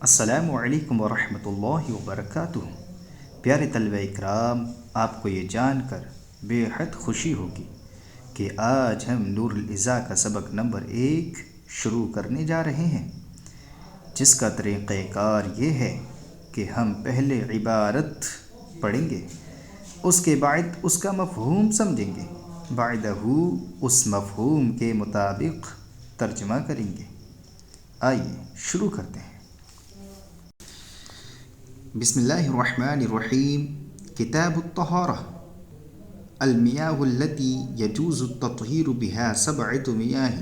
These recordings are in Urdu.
السلام علیکم ورحمۃ اللہ وبرکاتہ۔ پیارے طلبہ اکرام، آپ کو یہ جان کر بے حد خوشی ہوگی کہ آج ہم نور الازا کا سبق نمبر 1 شروع کرنے جا رہے ہیں، جس کا طریقہ کار یہ ہے کہ ہم پہلے عبارت پڑھیں گے، اس کے بعد اس کا مفہوم سمجھیں گے، بعدہ اس مفہوم کے مطابق ترجمہ کریں گے۔ آئیے شروع کرتے ہیں۔ بسم اللہ الرحمن الرحیم۔ کتاب الطہارہ۔ المياه التي يجوز التطهير بها 7 مياه: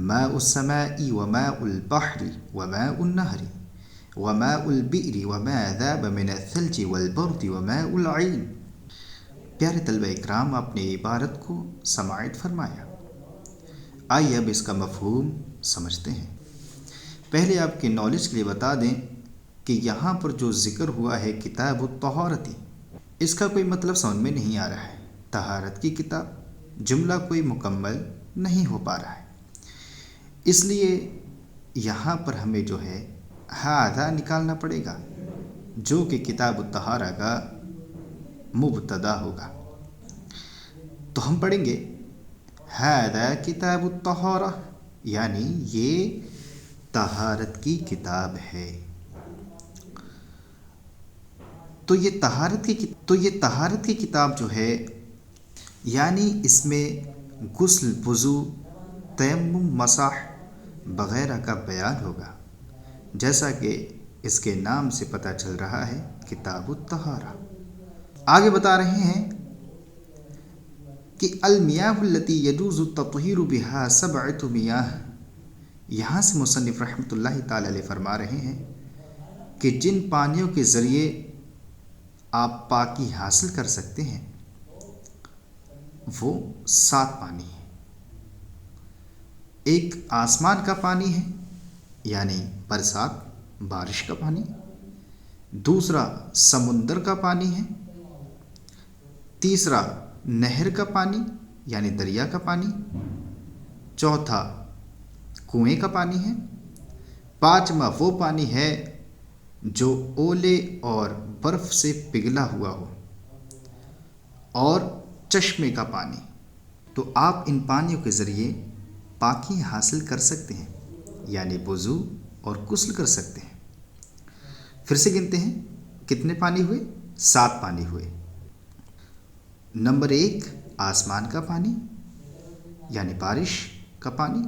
ماء السماء وماء البحر وماء النهر وماء البئر وما ذاب من الثلج والبرد وماء العين۔ پیارے طلبہ اکرام، آپ نے عبارت کو سماعت فرمایا۔ آئیے اب اس کا مفہوم سمجھتے ہیں۔ پہلے آپ کے نالج کے لیے بتا دیں کہ یہاں پر جو ذکر ہوا ہے کتاب الطہارتی، اس کا کوئی مطلب سمجھ میں نہیں آ رہا ہے۔ طہارت کی کتاب، جملہ کوئی مکمل نہیں ہو پا رہا ہے، اس لیے یہاں پر ہمیں جو ہے ہذا نکالنا پڑے گا، جو کہ کتاب الطہارہ کا مبتدا ہوگا۔ تو ہم پڑھیں گے ہذا کتاب الطہارہ، یعنی یہ طہارت کی کتاب ہے۔ تو یہ طہارت کی کتاب جو ہے، یعنی اس میں غسل، وضو، تیمم، مسح وغیرہ کا بیان ہوگا، جیسا کہ اس کے نام سے پتہ چل رہا ہے، کتاب الطہارہ۔ آگے بتا رہے ہیں کہ المیاہ التی یجوز التطہیر بہا 7 میاہ۔ یہاں سے مصنف رحمۃ اللہ تعالی علیہ فرما رہے ہیں کہ جن پانیوں کے ذریعے آپ پاکی حاصل کر سکتے ہیں وہ 7 پانی ہیں۔ ایک آسمان کا پانی ہے، یعنی برسات، بارش کا پانی۔ دوسرا سمندر کا پانی ہے۔ تیسرا نہر کا پانی، یعنی دریا کا پانی۔ چوتھا کنویں کا پانی ہے۔ پانچواں وہ پانی ہے جو اولے اور برف سے پگھلا ہوا ہو، اور چشمے کا پانی۔ تو آپ ان پانیوں کے ذریعے پاکی حاصل کر سکتے ہیں، یعنی وضو اور غسل کر سکتے ہیں۔ پھر سے گنتے ہیں، کتنے پانی ہوئے؟ 7 پانی ہوئے۔ نمبر 1 آسمان کا پانی، یعنی بارش کا پانی۔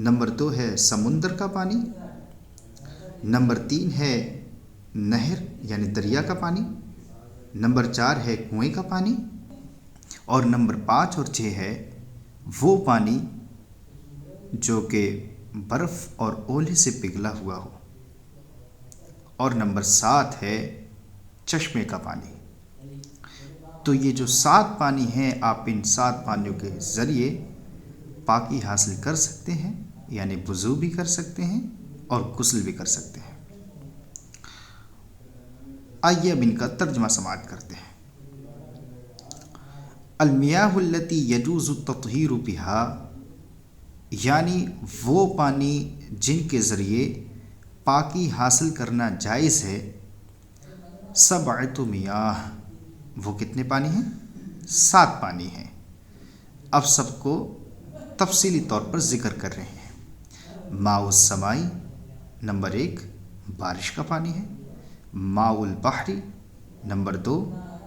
نمبر 2 ہے سمندر کا پانی۔ نمبر 3 ہے نہر یعنی دریا کا پانی۔ نمبر 4 ہے کنویں کا پانی، اور نمبر 5 اور 6 ہے وہ پانی جو کہ برف اور اولے سے پگھلا ہوا ہو، اور نمبر 7 ہے چشمے کا پانی۔ تو یہ جو 7 پانی ہیں، آپ ان 7 پانیوں کے ذریعے پاکی حاصل کر سکتے ہیں، یعنی وضو بھی کر سکتے ہیں اور غسل بھی کر سکتے ہیں۔ آئیے اب ان کا ترجمہ سماعت کرتے ہیں۔ المیاہ التی یجوز التطہیر بہا، یعنی وہ پانی جن کے ذریعے پاکی حاصل کرنا جائز ہے۔ 7 میاہ، وہ کتنے پانی ہیں؟ 7 پانی ہیں۔ اب سب کو تفصیلی طور پر ذکر کر رہے ہیں۔ ماء السماء، نمبر 1 بارش کا پانی ہے۔ ماء البحر، نمبر 2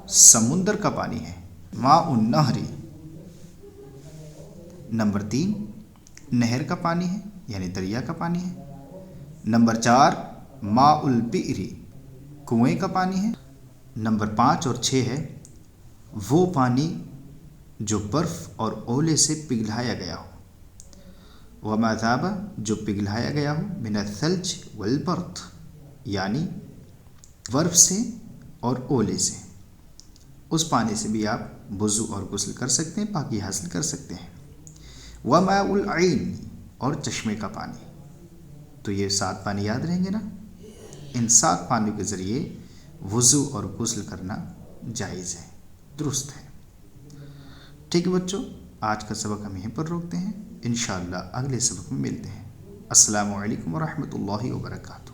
سمندر کا پانی ہے۔ ماء النہر، نمبر 3 نہر کا پانی ہے، یعنی دریا کا پانی ہے۔ نمبر 4 ماء البئر، کنویں کا پانی ہے۔ نمبر 5 اور 6 ہے وہ پانی جو برف اور اولے سے پگھلایا گیا ہو۔ وما ذاب، جو پگھلایا گیا ہو، من الثلج والبرد، یعنی برف سے اور اولے سے، اس پانی سے بھی آپ وضو اور غسل کر سکتے ہیں، پاکی حاصل کر سکتے ہیں۔ وماء العین، اور چشمے کا پانی۔ تو یہ 7 پانی یاد رہیں گے نا؟ ان 7 پانیوں کے ذریعے وضو اور غسل کرنا جائز ہے، درست ہے۔ ٹھیک ہے بچوں، آج کا سبق ہم یہیں پر روکتے ہیں، انشاءاللہ اگلے سبق میں ملتے ہیں۔ السلام علیکم ورحمۃ اللہ وبرکاتہ۔